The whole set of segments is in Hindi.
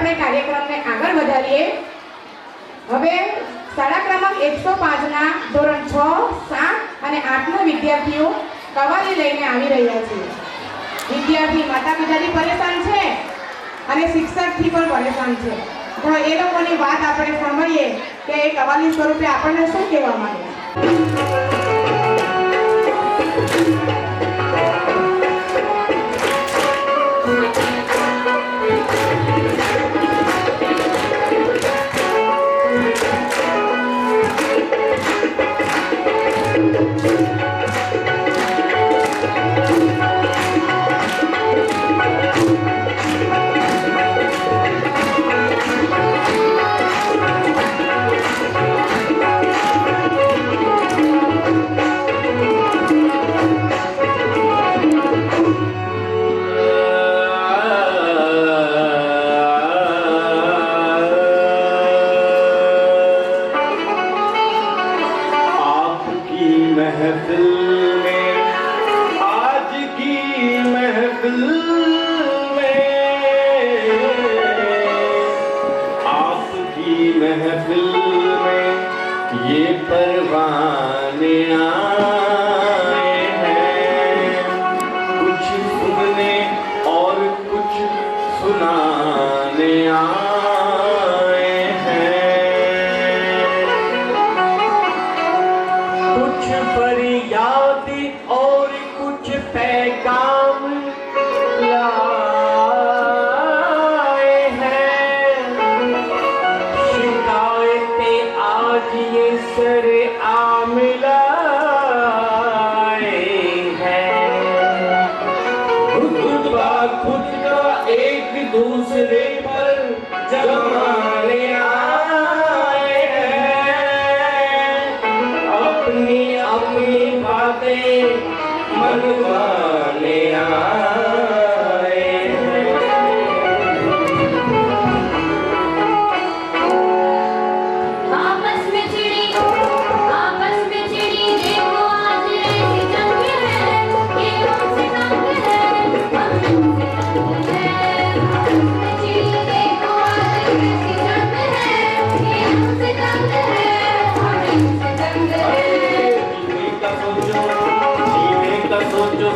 આપણે કાર્યક્રમને આગળ વધારીએ। હવે શાળા ક્રમાંક 105 ના ધોરણ 6, 7 અને 8 ના વિદ્યાર્થીઓ કવાલી લઈને આવી રહ્યા છે। વિદ્યાર્થી માતા પિતાથી પરેશાન છે અને શિક્ષકથી પણ પરેશાન છે। તો એ લોકોની વાત આપણે સાંભળીએ કે એ કવાલી સ્વરૂપે આપણને શું કહેવા માંગે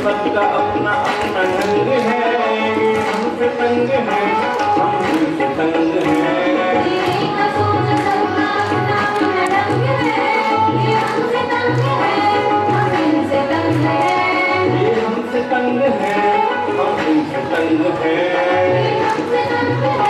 सबका अपना अपना ढंग है, हमसे तंग है, हमसे तंग है। जीने का सोच सबका अपना अपना ढंग है, ये हमसे तंग है, हम इनसे तंग है। ये हमसे तंग है, हम इनसे तंग है। ये हमसे तंग है, हम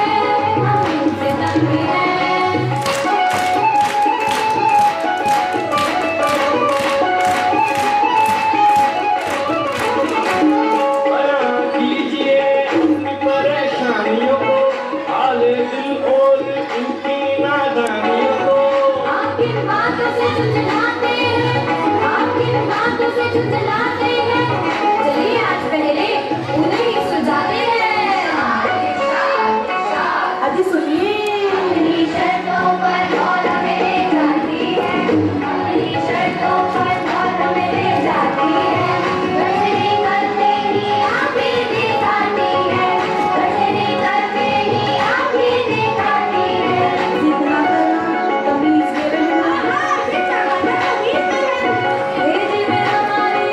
इनसे तंग है। चलिए आज पहले उन्हें ही सुलझाते हैं। अभी सुनिए। अपनी शर्तों पर और हमें ले जाती है, अपनी शर्तों पर और हमें ले जाती है। गजनी करते ही आगे दिखाती है, गजनी करते ही आगे दिखाती है। जितना करना तमीज में रहना, जितना करना तमीज में रहना। भेजी में हमारी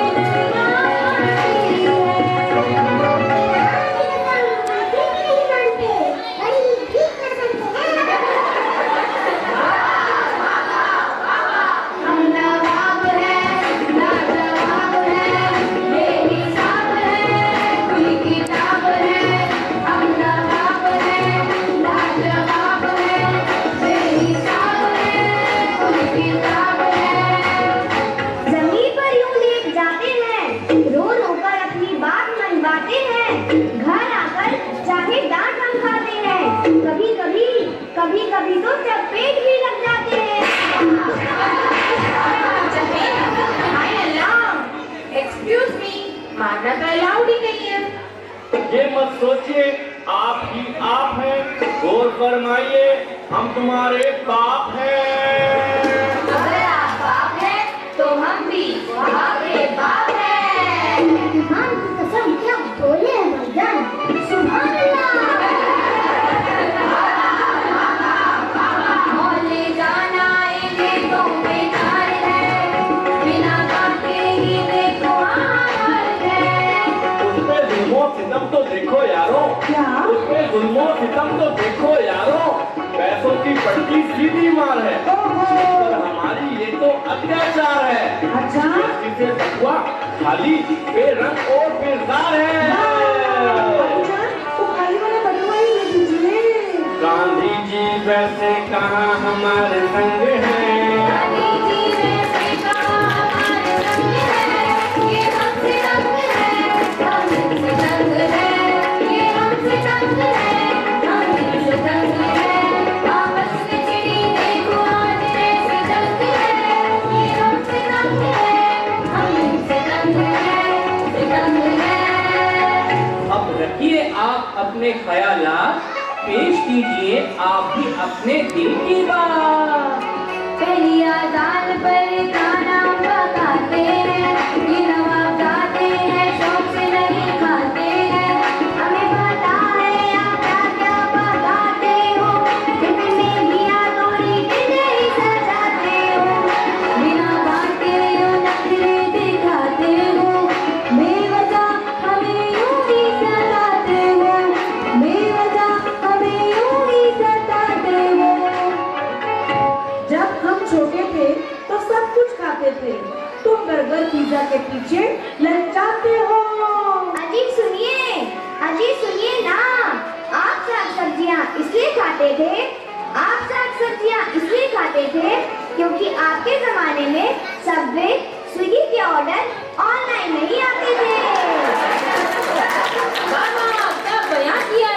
कभी तो चपेट भी लग जाते हैं। एक्सक्यूज मी, मारना तो अलाउड ही नहीं है। ये मत सोचिए, आप ही आप हैं, गौर फरमाइए, हम तुम्हारे बाप हैं। अगर आप बाप हैं तो हम भी आपके बाप हैं। हाँ, कसम क्या बोले हैं भाईजान, सुभान अल्लाह। जुल्मो सितम तो देखो यारो, पैसों की बढ़ती सीधी मार है, पर हमारी ये तो अत्याचार है। अच्छा जिसे बटुआ खाली बेरंग और बेजार है। वो खाली वाला बटुआ ही ले दीजिए। गांधी जी वैसे कहाँ हमारे संग हैं। गांधी जी वैसे कहाँ हमारे संग हैं। ये हमसे तंग है, हम इनसे तंग है। ये हमसे तंग है, हम इनसे तंग है। आपस में चिड़ी देखो आज ऐसी जंग है। ये हमसे तंग है, हम इनसे तंग है, इनसे तंग है। अब रखिए आप अपने ख्यालात, पेश कीजिए आप भी अपने दिल की बात। पहली आजान पर गाना पकाते हैं, ये नवाब गाते हैं, शौक से नहीं खाते हैं। हमें पता है आप क्या क्या पकाते हो, टिफिन में घिया तोरी टिंडे सजाते हो। बिना बांटे हो नखरे दिखाते हो, बेवजह हमें यूं ही सताते हो, बेवजह हमें यूं ही सताते हो। जब हम छोटे थे तो सब कुछ खाते थे, तुम बर्गर पिज्जा के पीछे ललचाते हो। अजी सुनिए ना, आप साग सब्जियां इसलिए खाते थे, आप साग सब्जियां इसलिए खाते थे क्योंकि आपके जमाने में सबवे स्विगी के ऑर्डर ऑनलाइन नहीं आते थे। वाह वाह, क्या बयान किया